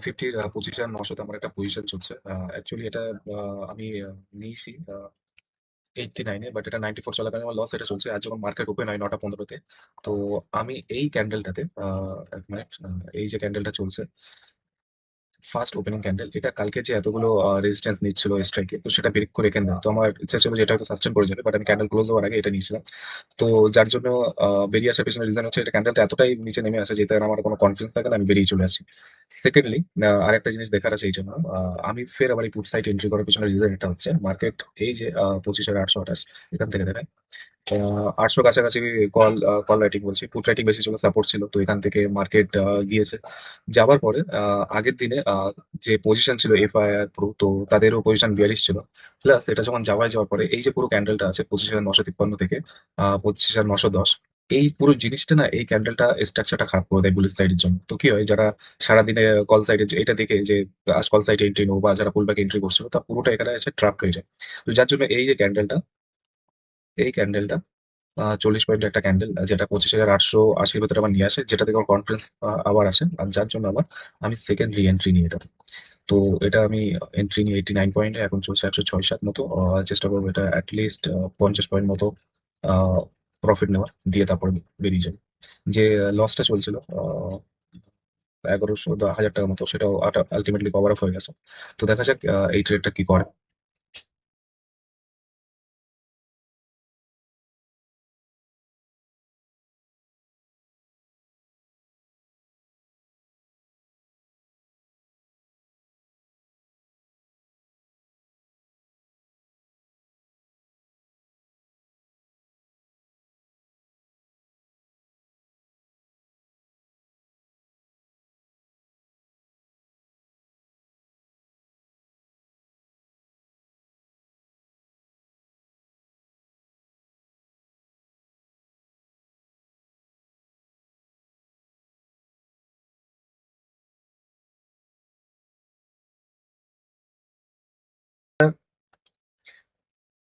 Nifty 25,900 আমার একটা position চলছে। অ্যাকচুয়ালি এটা আমি নিয়েছি 89-এ, বাট এটা 94 চলাকালীন আমার লস এটা চলছে। আর যখন মার্কেট ওপেন হয় 9টা 15-তে, তো আমি এই ক্যান্ডেলটাতে এক মিনিট, এই যে ক্যান্ডেলটা চলছে ফার্স্ট ওপেনিং ক্যান্ডেল, এটা কালকে যে এতগুলো রেজিস্ট্যান্স নিচ্ছিল স্ট্রাইকে, তো সেটা ব্রেক করে এখানে দেয়। তো আমার ইচ্ছা ছিল যে এটা হয়তো সাস্টেন করে যাবে, বাট আমি ক্যান্ডেল ক্লোজ হওয়ার আগে এটা নিয়েছিলাম। তো যার জন্য বেরিয়ে আসার পেছনে রিজন হচ্ছে এটা ক্যান্ডেলটা এতটাই নিচে নেমে আসে যেটা আমার কোনো কনফিডেন্স থাকে না, আমি বেরিয়ে চলে আসি। সেকেন্ডলি, আরেকটা জিনিস দেখার আছে এই জন্য, আমি ফের আবার এই পুট সাইড এন্ট্রি করার পিছনে রিজন এটা হচ্ছে মার্কেট এই যে 25,828 এখান থেকে দেখায় 800 কাছাকাছি কল কল রাইটিং বলছি, পুট রাইটিং বেশি ছিল, সাপোর্ট ছিল, তো এখান থেকে মার্কেট গিয়েছে। যাবার পরে আগের দিনে যে পজিশন ছিল এফআইআর প্রো, তো তাদেরও পজিশন 42 ছিল। প্লাস এটা যখন যাওয়ার পরে এই যে পুরো ক্যান্ডেলটা আছে 25,953 থেকে 25,910, এই পুরো জিনিসটা না, এই ক্যান্ডেলটা স্ট্রাকচারটা খারাপ করে দেয় বুলিশ সাইডের জন্য। তো কি হয়, যারা সারাদিনে কল সাইডে এটা দেখে যে কল সাইডে এন্ট্রি নেবো বা যারা পুলব্যাক এন্ট্রি করছিল, তা পুরোটা এখানে এসে ট্র্যাপ হয়ে যায়। তো যার জন্য এই যে ক্যান্ডেলটা, এই ক্যান্ডেলটা 40 পয়েন্ট একটা ক্যান্ডেল, যেটা 25,880 ভেতরে আমার নিয়ে আসে, যেটা থেকে আমার কনফিডেন্স আবার আসে, আর যার জন্য আবার আমি সেকেন্ড রি এন্ট্রি নিই এটা। তো এটা আমি এন্ট্রি নিয়ে 89 পয়েন্টে, এখন চলছে 106-7 মতো। চেষ্টা করবো এটা অ্যাটলিস্ট 50 পয়েন্ট মতো প্রফিট নেওয়ার, দিয়ে তারপরে বেরিয়ে যাবে। যে লসটা চলছিল 1100 বা 1000 টাকার মতো, সেটাও আলটিমেটলি কভার আপ হয়ে গেছে। তো দেখা যাক এই ট্রেডটা কি করে।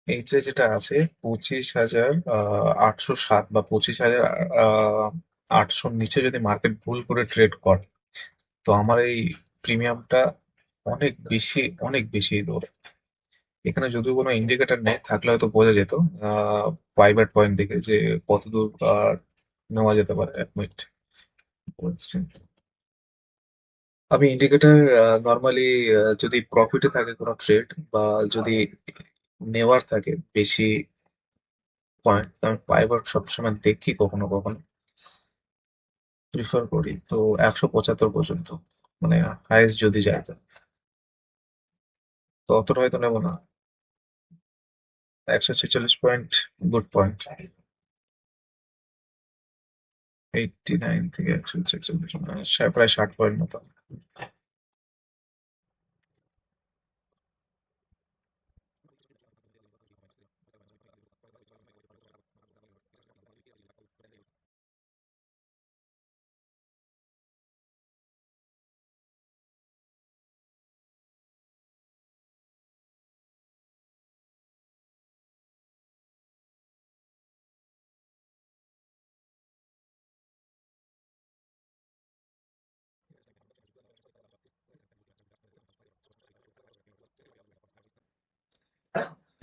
এই যে যেটা আছে 25,807 বা 25,800 নিচে যদি মার্কেট ভুল করে ট্রেড করে, তো আমার এই প্রিমিয়ামটা অনেক বেশি দৌড়ে। এখানে যদিও কোনো ইন্ডিকেটর নেই, থাকলে হয়তো বোঝা যেত পাইভট পয়েন্ট দেখে যে কতদূর নেওয়া যেতে পারে। এক মিনিট বলছি। আমি ইন্ডিকেটর নর্মালি যদি প্রফিটে থাকে কোনো ট্রেড, বা যদি নেওয়ার থাকে বেশি পয়েন্ট, আমি পাইভট সবসময় দেখি, কখনো কখনো প্রিফার করি। তো 175 পর্যন্ত, মানে হাইয়েস্ট যদি যায় তো অতটা হয়তো নেবো না। 146 পয়েন্ট, গুড পয়েন্ট। 89 থেকে 146, মানে প্রায় 60 পয়েন্ট মতো।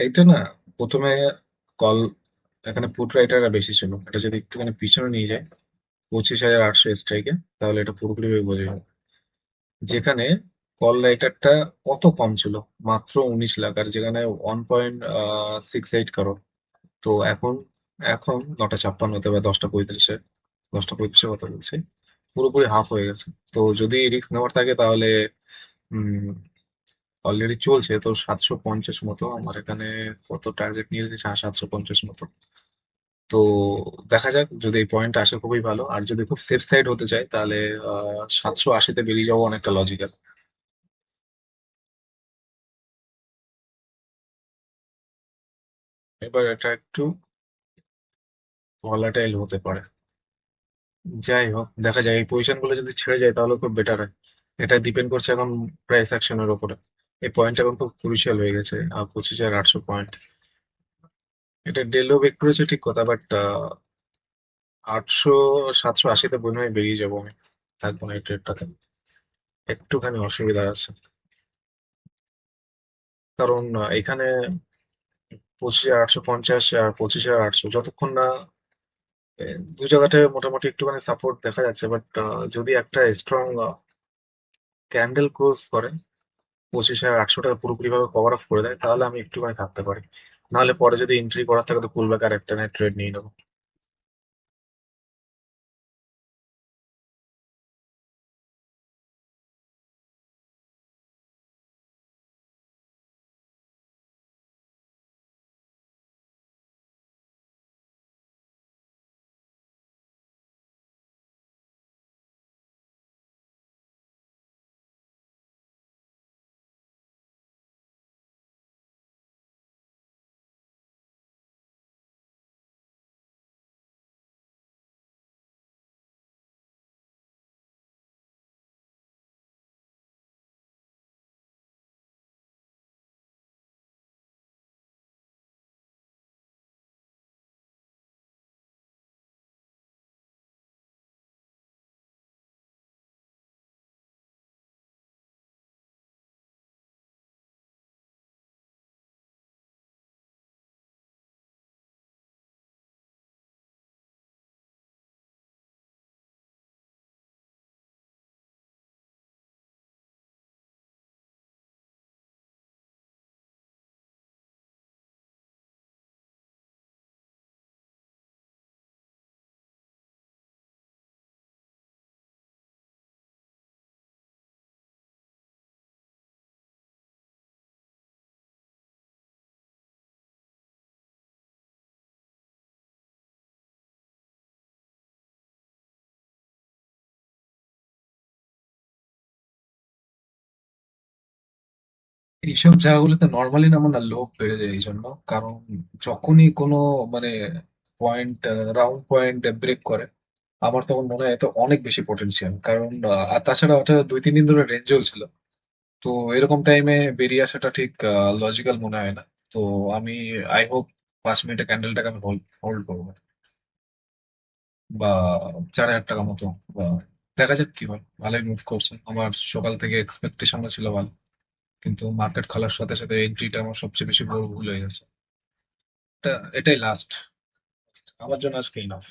এইটা না, প্রথমে কল, এখানে পুট রাইটাররা বেশি ছিল, এটা যদি একটুখানি পিছনে নিয়ে যায় 25,800 স্ট্রাইকে, তাহলে এটা পুরোপুরি বোঝা যাবে। যেখানে কল রাইটারটা কত কম ছিল, মাত্র 19 লাখ, আর যেখানে 1.68 কারোর। তো এখন, এখন 9টা 56-তে বা 10টা 35-এ, 10টা 35-এর কথা বলছি, পুরোপুরি হাফ হয়ে গেছে। তো যদি রিস্ক নেওয়ার থাকে তাহলে অলরেডি চলছে তো 750 মতো আমার এখানে, কত টার্গেট নিয়ে দিয়েছে, 750 মতো। তো দেখা যাক, যদি এই পয়েন্ট আসে খুবই ভালো, আর যদি খুব সেফ সাইড হতে চাই তাহলে 780-তে বেরিয়ে যাওয়া অনেকটা লজিক্যাল। এবার এটা একটু ভলাটাইল হতে পারে। যাই হোক, দেখা যায় এই পজিশন গুলো যদি ছেড়ে যায় তাহলে খুব বেটার হয়। এটা ডিপেন্ড করছে এখন প্রাইস অ্যাকশনের উপরে। এই পয়েন্ট এখন খুব ক্রুশিয়াল হয়ে গেছে, 25,800 পয়েন্ট। এটা ডেলও ব্রেক করেছে ঠিক কথা, বাট 800 780-তে মনে হয় বেরিয়ে যাবো আমি, থাকবো না এই ট্রেডটাতে। একটুখানি অসুবিধা আছে। কারণ এখানে 25,850 আর 25,800 যতক্ষণ না দুই জায়গাতে মোটামুটি একটুখানি সাপোর্ট দেখা যাচ্ছে, বাট যদি একটা স্ট্রং ক্যান্ডেল ক্লোজ করে 25,800 টাকা পুরোপুরি ভাবে কভার অফ করে দেয়, তাহলে আমি একটুখানি থাকতে পারি। নাহলে পরে যদি এন্ট্রি করার থাকে তো পুল ব্যাক আর একটা ট্রেড নিয়ে নেবো। এইসব জায়গাগুলোতে নর্মালি না আমার না লোভ বেড়ে যায় এই জন্য। কারণ যখনই কোনো মানে পয়েন্ট, রাউন্ড পয়েন্ট ব্রেক করে, আমার তখন মনে হয় এটা অনেক বেশি পটেনশিয়াল। কারণ আর তাছাড়া ওটা 2-3 দিন ধরে রেঞ্জেও ছিল। তো এরকম টাইমে বেরিয়ে আসাটা ঠিক লজিক্যাল মনে হয় না। তো আমি আই হোপ 5 মিনিটের ক্যান্ডেলটাকে আমি হোল্ড হোল্ড করবো, বা 4,000 টাকা মতো। বা দেখা যাক কি হয়। ভালোই মুভ করছে, আমার সকাল থেকে এক্সপেকটেশনও ছিল ভালো, কিন্তু মার্কেট খোলার সাথে সাথে এন্ট্রিটা আমার সবচেয়ে বেশি বড় ভুল হয়ে গেছে। এটাই লাস্ট আমার জন্য আজকে ইনাফ।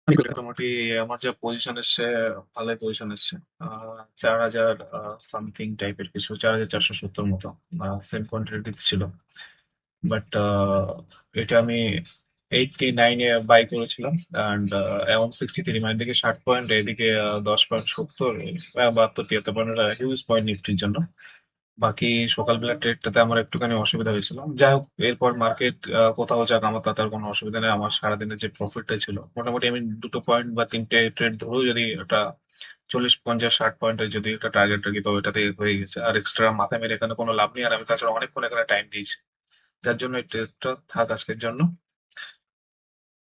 মোটামুটি আমার যা পজিশন এসছে, ভালোই পজিশন এসছে। 4,000 সামথিং টাইপের কিছু, 4,470 মতো সেম কোয়ান্টিটি ছিল। বাট এটা আমি 89-এ বাই করেছিলাম, অ্যান্ড এখন 63, মানে এদিকে 60 পয়েন্ট, এদিকে 10 পয়েন্ট, 70, 72, 73 পয়েন্ট, হিউজ পয়েন্ট নিফটির জন্য। বাকি সকালবেলা ট্রেডটাতে আমার একটুখানি অসুবিধা হয়েছিল। যাই হোক, এরপর মার্কেট কোথাও যাক, আমার তাতে আর কোনো অসুবিধা নেই। আমার সারাদিনের যে প্রফিটটা ছিল, মোটামুটি আমি 2টো পয়েন্ট বা 3টে ট্রেড ধরেও যদি ওটা 40, 50, 60 পয়েন্টের যদি একটা টার্গেট রাখি, তো ওটাতে হয়ে গেছে। আর এক্সট্রা মাথা মেরে এখানে কোনো লাভ নেই। আর আমি তাছাড়া অনেকক্ষণ এখানে টাইম দিয়েছি, যার জন্য এই ট্রেডটা থাক আজকের জন্য।